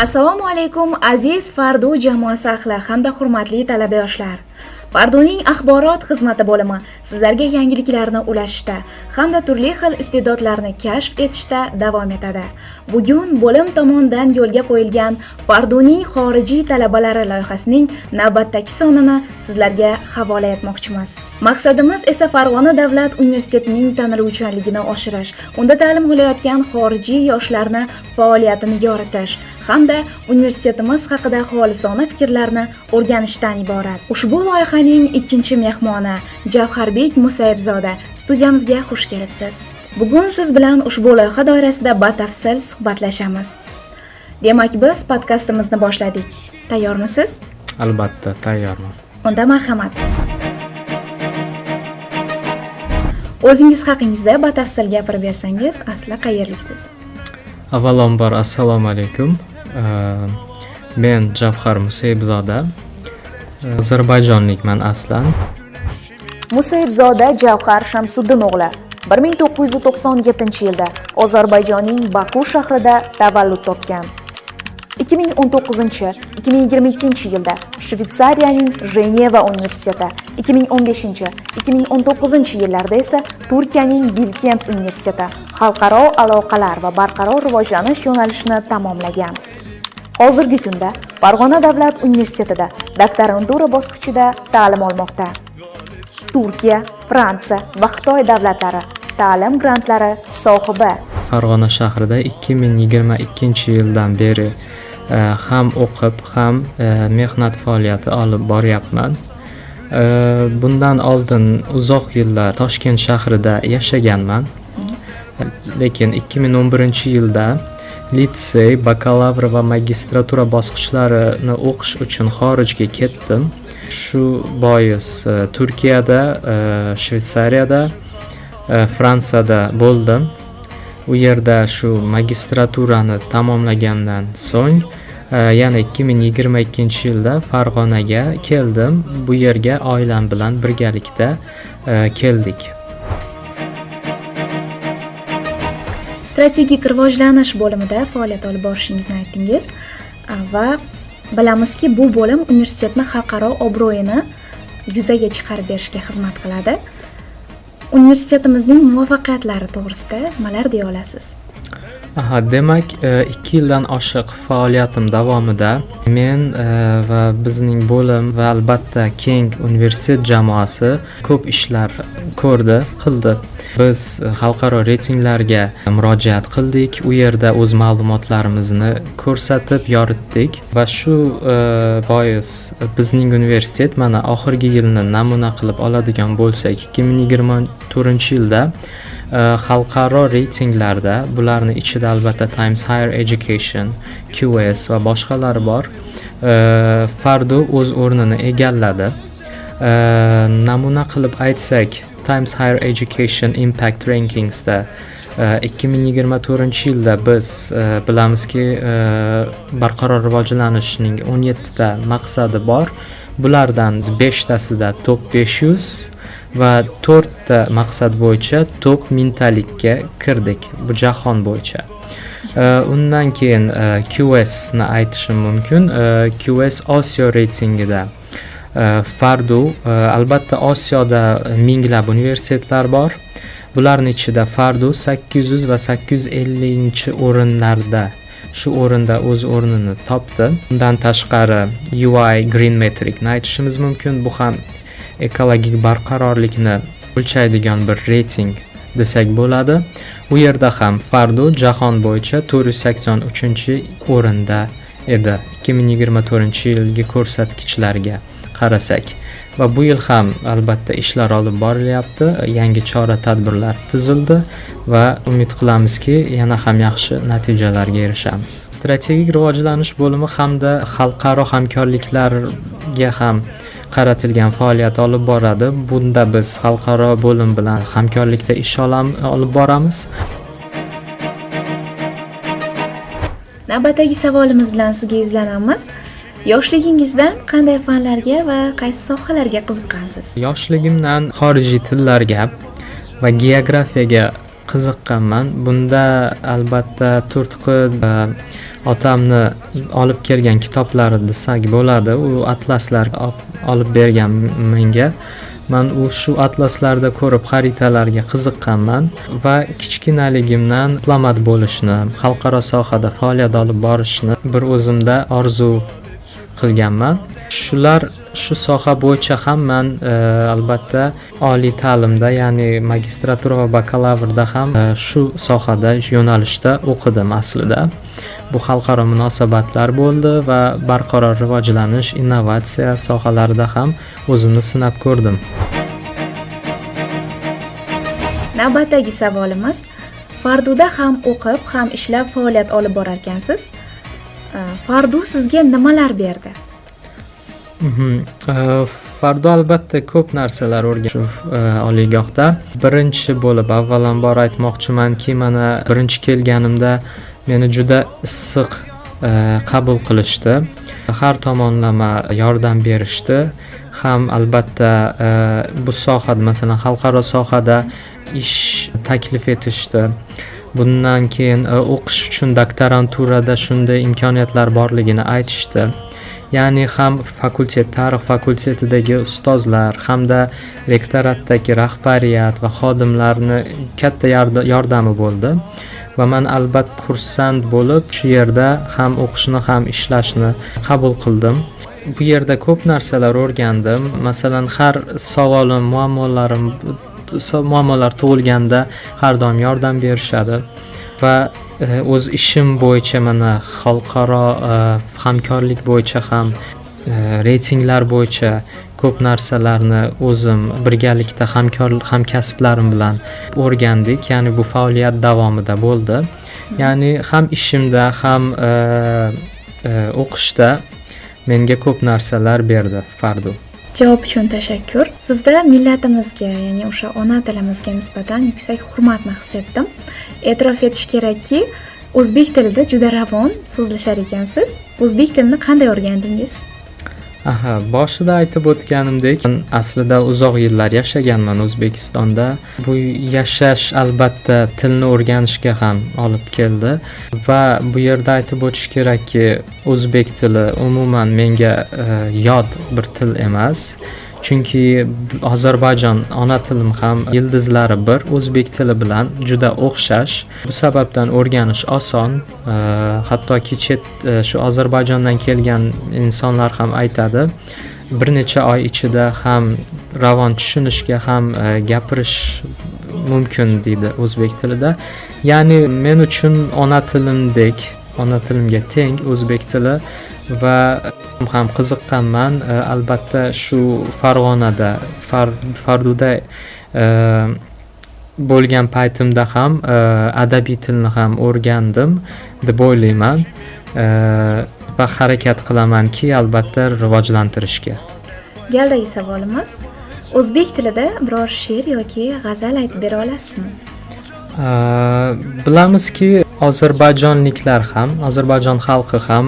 Assalomu alaykum aziz Fardu jamoasi ahli hamda hurmatli talaba yoshlar. Farduning axborot xizmati bo'limi sizlarga yangiliklarni ulashishda hamda turli xil iste'dodlarni kashf etishda davom etadi. Bugun bo'lim tomonidan yo'lga qo'yilgan Farduning xorijiy talabalari loyihasining navbatdagi sonini sizlarga havola etmoqchimiz. Maqsadimiz esa Farg'ona davlat universitetining taniluvchanligini oshirish, unda ta'lim olayotgan xorijiy yoshlarni faoliyatini yoritish hamda universitetimiz haqida xolisona fikrlarni o'rganishdan iborat. Ushbu loyihaning ikkinchi mehmoni Javharbek Musayibzoda studiyamizga xush kelibsiz. Bugun siz bilan ushbu loyiha doirasida batafsil suhbatlashamiz. Demak, biz podkastimizni boshladik. Tayyormisiz? Albatta, tayyorman. Unda marhamat. O'zingiz haqingizda batafsil gapirib bersangiz, asli qayerliksiz? Avvalambor assalomu alaykum. Men Javhar Musayibzoda, Ozarbayjonlikman aslan. Musayibzoda Javhar Shamsuddin o'g'li 1997-yilda Ozarbayjonning Baku shahrida tavallud topgan. 2019-2022-yilda Shvetsariyaning Jeneva universiteti, 2015-2019-yillarda esa Turkiyaning Bilkent universiteti xalqaro aloqalar va barqaror rivojlanish yo'nalishini tamomlagan. Hozirgi kunda Farg'ona davlat universitetida doktorantura bosqichida ta'lim olmoqda. Turkiya, Fransiya va Xitoy davlatlari ta'lim grantlari sohibi. Farg'ona shahrida 2022-yildan beri ham o'qib, ham mehnat faoliyati olib boryapman. Bundan oldin uzoq yillar Toshkent shahrida yashaganman. Lekin 2011-yilda litsey, bakalavr va magistratura bosqichlarini o'qish uchun xorijga ketdim. Shu bois Turkiyada, Shvetsariyada, Fransiyada bo'ldim. U yerda shu magistraturani tamomlagandan so'ng yana 2022-yilda Farg'onaga keldim. Bu yerga oilam bilan birgalikda keldik. Strategik rivojlanish bo'limida faoliyat olib borishingizni aytdingiz va bilamizki, bu bo'lim universitetni xalqaro obro'yini yuzaga chiqarib berishga xizmat qiladi. Universitetimizning muvaffaqiyatlari to'g'risida nimalar deya olasiz? Demak, 2 yildan oshiq faoliyatim davomida men va bizning bo'lim va albatta keng universitet jamoasi ko'p ishlar qildi. Biz xalqaro reytinglarga murojaat qildik, u yerda o'z ma'lumotlarimizni ko'rsatib yoritdik va shu bois bizning universitet mana oxirgi yilni namuna qilib oladigan bo'lsak, 2024-yilda xalqaro reytinglarda, bularning ichida albatta Times Higher Education, QS va boshqalari bor, Fardu o'z o'rnini egalladi. Namuna qilib aytsak, Times Higher Education Impact Rankingsda 2024-yilda biz bilamizki, barqaror rivojlanishning 17 ta maqsadi bor. Bulardan 5 tasida top 500 va 4 ta maqsad bo'yicha top 1000 talikka kirdik. Bu jahon bo'yicha. Undan keyin QS ni aytishim mumkin. QS Osiyo reytingida Fardu, albatta Osiyoda minglab universitetlar bor. Bularning ichida Fardu 800 va 850-o'rinlarda shu o'rinda o'z o'rnini topdi. Undan tashqari UI Green Metric ni aytishimiz mumkin. Bu ham ekologik barqarorlikni o'lchaydigan bir reyting desak bo'ladi. U yerda ham Fardu jahon bo'yicha 483-o'rinda edi 2024-yilgi ko'rsatkichlarga qarasak. Va bu yil ham albatta ishlar olib borilyapti, yangi chora-tadbirlar tuzildi va umid qilamizki, yana ham yaxshi natijalarga erishamiz. Strategik rivojlanish bo'limi hamda xalqaro hamkorliklarga ham qaratilgan faoliyat olib boradi. Bunda biz xalqaro bo'lim bilan hamkorlikda ish olib boramiz. Navbatdagi savolimiz bilan sizga yuzlanamiz. Yoshligingizdan qanday fanlarga va qaysi sohalarga qiziqqansiz? Yoshligimdan xorijiy tillarga va geografiyaga qiziqqanman. Bunda albatta turtqi otamni olib kelgan kitoblari desak bo'ladi. U atlaslar olib bergan menga. Men shu atlaslarda ko'rib xaritalarga qiziqqanman va kichkinaligimdan diplomat bo'lishni, xalqaro sohada faoliyat olib borishni bir o'zimda orzu qilganman. Shu soha bo'yicha ham men albatta oliy ta'limda, ya'ni magistratura va bakalavrda ham shu sohada yo'nalishda o'qidim aslida. Bu xalqaro munosabatlar bo'ldi va barqaror rivojlanish, innovatsiya sohalarida ham o'zimni sinab ko'rdim. Navbatdagi savolimiz: Farduda ham o'qib, ham ishlab faoliyat olib borar ekansiz. Fardu sizga nimalar berdi? Fardu albatta ko'p narsalar o'rganish oliygohda. Birinchi bo'lib avvalambor aytmoqchimanki, mana birinchi kelganimda meni juda issiq qabul qilishdi. Har tomonlama yordam berishdi. Ham albatta bu sohada, masalan, xalqaro sohada ish taklif etishdi. Bundan keyin o'qish uchun doktoranturada shunday imkoniyatlar borligini aytishdi. Ya'ni ham tarix fakultetidagi ustozlar hamda rektoratdagi rahbariyat va xodimlarni katta yordami bo'ldi. Va men albatta xursand bo'lib shu yerda ham o'qishni ham ishlashni qabul qildim. Bu yerda ko'p narsalar o'rgandim. Masalan, har savolim, muammolar tug'ilganda har doim yordam berishadi va o'z ishim bo'yicha mana xalqaro hamkorlik bo'yicha ham reytinglar bo'yicha ko'p narsalarni o'zim birgalikda hamkasblarim bilan o'rgandik. Ya'ni bu faoliyat davomida bo'ldi. Ya'ni ham ishimda ham o'qishda menga ko'p narsalar berdi Fardu. Javob uchun tashakkur. Sizda millatimizga, ya'ni o'sha ona tilimizga nisbatan yuksak hurmatni his etdim. E'tirof etish kerakki, o'zbek tilida juda ravon so'zlashar ekansiz. O'zbek tilini qanday o'rgandingiz? Boshida aytib o'tganimdek, aslida uzoq yillar yashaganman O'zbekistonda. Bu yashash albatta tilni o'rganishga ham olib keldi va bu yerda aytib o'tish kerakki, o'zbek tili umuman menga yod bir til emas. Chunki Ozarbayjon ona tilim ham yildizlari bir, o'zbek tili bilan juda o'xshash. Bu sababdan o'rganish oson. Hattoki shu Ozarbayjondan kelgan insonlar ham aytadi, bir necha oy ichida ham ravon tushunishga ham gapirish mumkin deydi o'zbek tilida. Ya'ni men uchun ona tilimga teng o'zbek tili va ham qiziqqanman. Albatta shu Farg'onada, Farduda bo'lgan paytimda ham adabiy tilni ham o'rgandim deb o'ylayman va harakat qilamanki, albatta rivojlantirishga. Galdagi savolimiz: o'zbek tilida biror she'r yoki g'azal aytib bera olasizmi? Bilamizki, ozarbayjonliklar ham, Ozarbayjon xalqi ham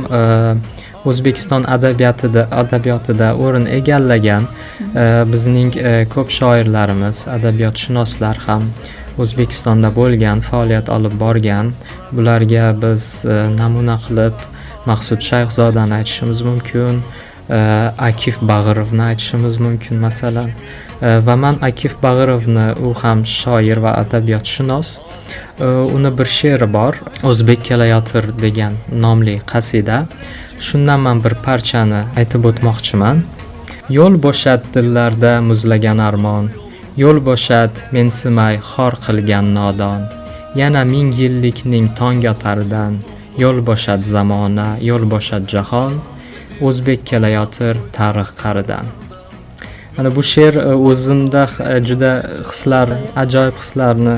O'zbekiston adabiyotida o'rin egallagan. Bizning ko'p shoirlarimiz, adabiyotshunoslar ham O'zbekistonda bo'lgan, faoliyat olib borgan. Bularga biz namuna qilib Maqsud Shayxzodani aytishimiz mumkin, Akif Bag'irovni aytishimiz mumkin masalan. Va men Akif Bag'irovni, u ham shoir va adabiyotshunos. Uni bir she'ri bor, O'zbek kelayotir degan nomli qasida. Shundan men bir parchani aytib o'tmoqchiman. Yo'l bo'shat dillarda muzlagan armon, yo'l bo'shat mensimay xor qilgan nodon. Yana 1000 yillikning tong otaridan, yo'l bo'shat zamona, yo'l bo'shat jahon, o'zbek kelayotir tarix qaridan. Mana bu she'r o'zimda juda ajoyib hislarni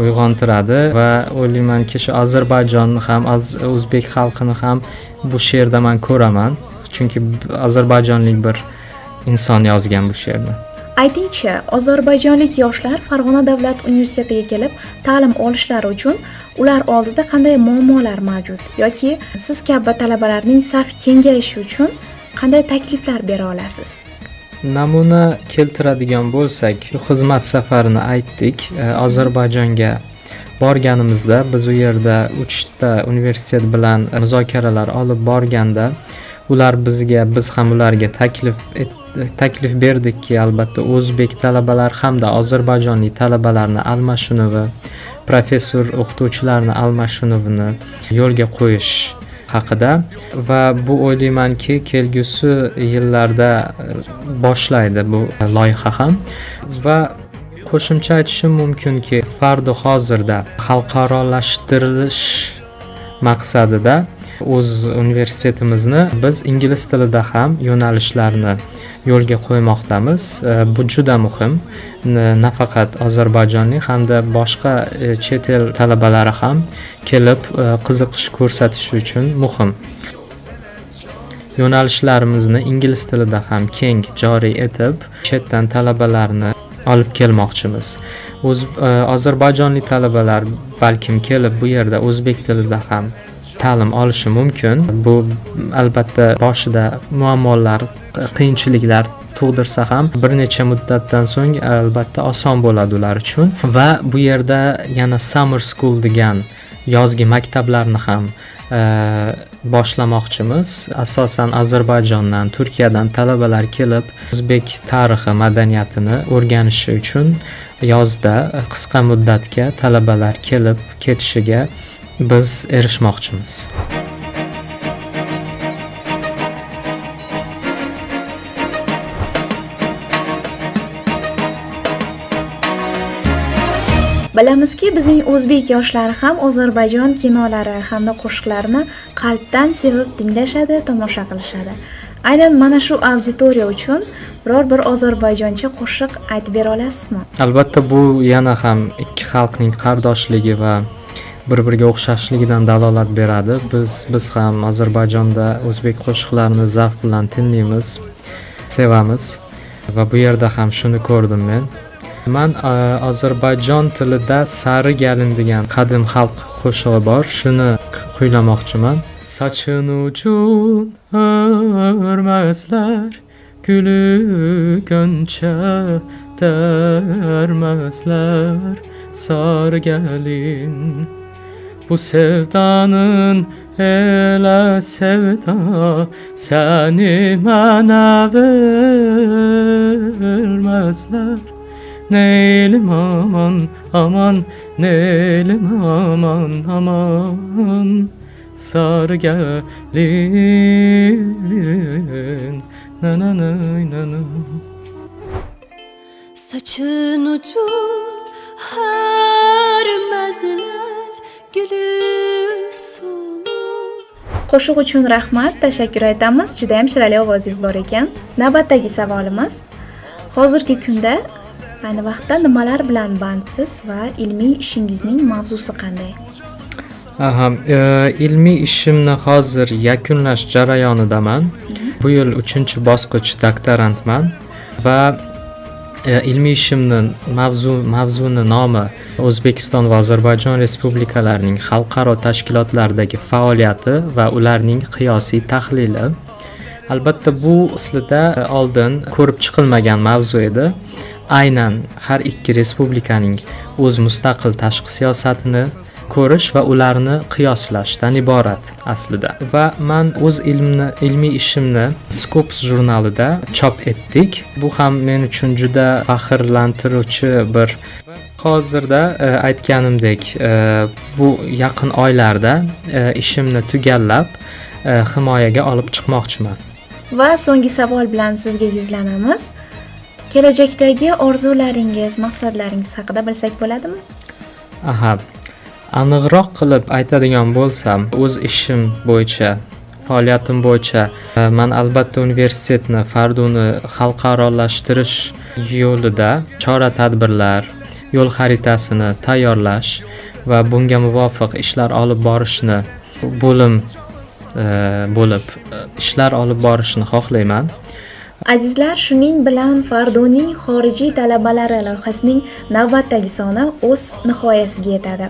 uyg'ontiradi va o'ylaymanki, shu Ozarbayjonni ham, o'zbek xalqini ham bu she'rda men ko'raman. Chunki ozarbayjonlik bir inson yozgan bu she'rni. Aytingchi, ozarbayjonlik yoshlar Farg'ona davlat universitetiga kelib ta'lim olishlari uchun ular oldida qanday muammolar mavjud yoki siz kabi talabalarning safi kengayishi uchun qanday takliflar bera olasiz? Namuna keltiradigan bo'lsak, xizmat safarini aytdik. Ozarbayjonga borganimizda biz u yerda 3 ta universitet bilan muzokaralar olib borganda ular biz ham ularga taklif berdikki, albatta o'zbek talabalar hamda ozarbayjonlik talabalarni almashinuvi, professor o'qituvchilarni almashinuvini yo'lga qo'yish haqida va bu o'ylaymanki kelgusi yillarda boshlaydi bu loyiha ham. Va qo'shimcha aytishim mumkinki, Fardu hozirda xalqarolashtirish maqsadida o'z universitetimizni biz ingliz tilida ham yo'nalishlarni yo'lga qo'ymoqdamiz. Bu juda muhim. Nafaqat ozarbayjonlik hamda boshqa chet el talabalari ham kelib qiziqish ko'rsatishi uchun muhim. Yo'nalishlarimizni ingliz tilida ham keng joriy etib, chetdan talabalarni olib kelmoqchimiz. Ozarbayjonlik talabalar balkim kelib bu yerda o'zbek tilida ham ta'lim olishi mumkin. Bu albatta boshida muammolar, qiyinchiliklar tug'dirsa ham bir necha muddatdan so'ng albatta oson bo'ladi ular uchun. Va bu yerda yana summer school degan yozgi maktablarni ham boshlamoqchimiz. Asosan Ozarbayjondan, Turkiyadan talabalar kelib o'zbek tarixi, madaniyatini o'rganishi uchun yozda qisqa muddatga talabalar kelib ketishiga biz erishmoqchimiz. Bilamizki, bizning o'zbek yoshlari ham Ozarbayjon kinolari hamda qo'shiqlarini qalbdan sevib tinglashadi, tomosha qilishadi. Aynan mana shu auditoriya uchun biror bir ozarbayjoncha qo'shiq aytib bera olasizmi? Albatta bu yana ham ikki xalqning qardoshligi va bir-biriga o'xshashligidan dalolat beradi. Biz ham Ozarbayjonda o'zbek qo'shiqlarini zavq bilan tinglaymiz, sevamiz va bu yerda ham shuni ko'rdim men. Man Ozarbayjon tilida Sari galin degan qadim xalq qo'shig'i bor. Shuni kuylamoqchiman. Saçın ucun örmezler, gülü gönçe dermezler, sarı gelin. Bu sevdanın ele sevda, seni bana vermezler. Neylim aman aman, neylim aman aman, sarı gelin, na na na na na. Saçın ucun hörmezler, gülü sulu. Qo'shiq uchun rahmat, tashakkur aytamiz. Juda ham shirali ovozingiz bor ekan. Navbatdagi savolimiz: hozirgi kunda ayni vaqtda nimalar bilan bandsiz va ilmiy ishingizning mavzusi qanday? Ilmiy ishimni hozir yakunlash jarayonidaman. Bu yil 3-bosqich doktorantman va ilmiy ishimning mavzuni nomi O'zbekiston va Ozarbayjon respublikalarining xalqaro tashkilotlaridagi faoliyati va ularning qiyosiy tahlili. Albatta bu aslida oldin ko'rib chiqilmagan mavzu edi. Aynan har ikki respublikaning o'z mustaqil tashqi siyosatini ko'rish va ularni qiyoslashdan iborat aslida. Va men o'z ilmiy ishimni Scopus jurnalida chop etdik. Bu ham men uchun juda faxrlantiruvchi bir. Hozirda aytganimdek, bu yaqin oylarda ishimni tugallab himoyaga olib chiqmoqchiman. Va so'nggi savol bilan sizga yuzlanamiz. Kelajakdagi orzularingiz, maqsadlaringiz haqida bilsak bo'ladimi? Aniqroq qilib aytadigan bo'lsam, o'z ishim bo'yicha, faoliyatim bo'yicha men albatta universitetni Farduni xalqarolashtirish yo'lida chora-tadbirlar, yo'l xaritasini tayyorlash va bunga muvofiq ishlar olib borishni bo'lib ishlar olib borishni xohlayman. Azizlar, shuning bilan Farduning xorijiy talabalari loyihasining navbatdagi soni o'z nihoyasiga yetadi.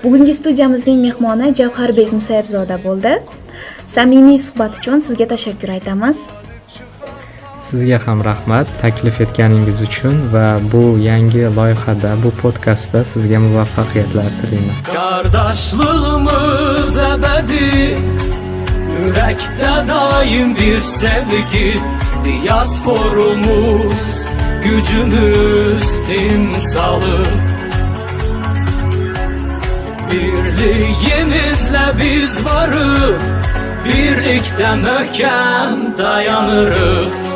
Bugungi studiyamizning mehmoni Javharbek Musayibzoda bo'ldi. Samimiy suhbat uchun sizga tashakkur aytamiz. Sizga ham rahmat taklif etganingiz uchun va bu yangi loyihada, bu podkastda sizga muvaffaqiyatlar tilayman. Kardeşliğimiz ebedi, yürekte daim bir sevgi. Diasporumuz, gücümüz timsalı. Birliğimizle biz varız, birlikte möhkem dayanırız.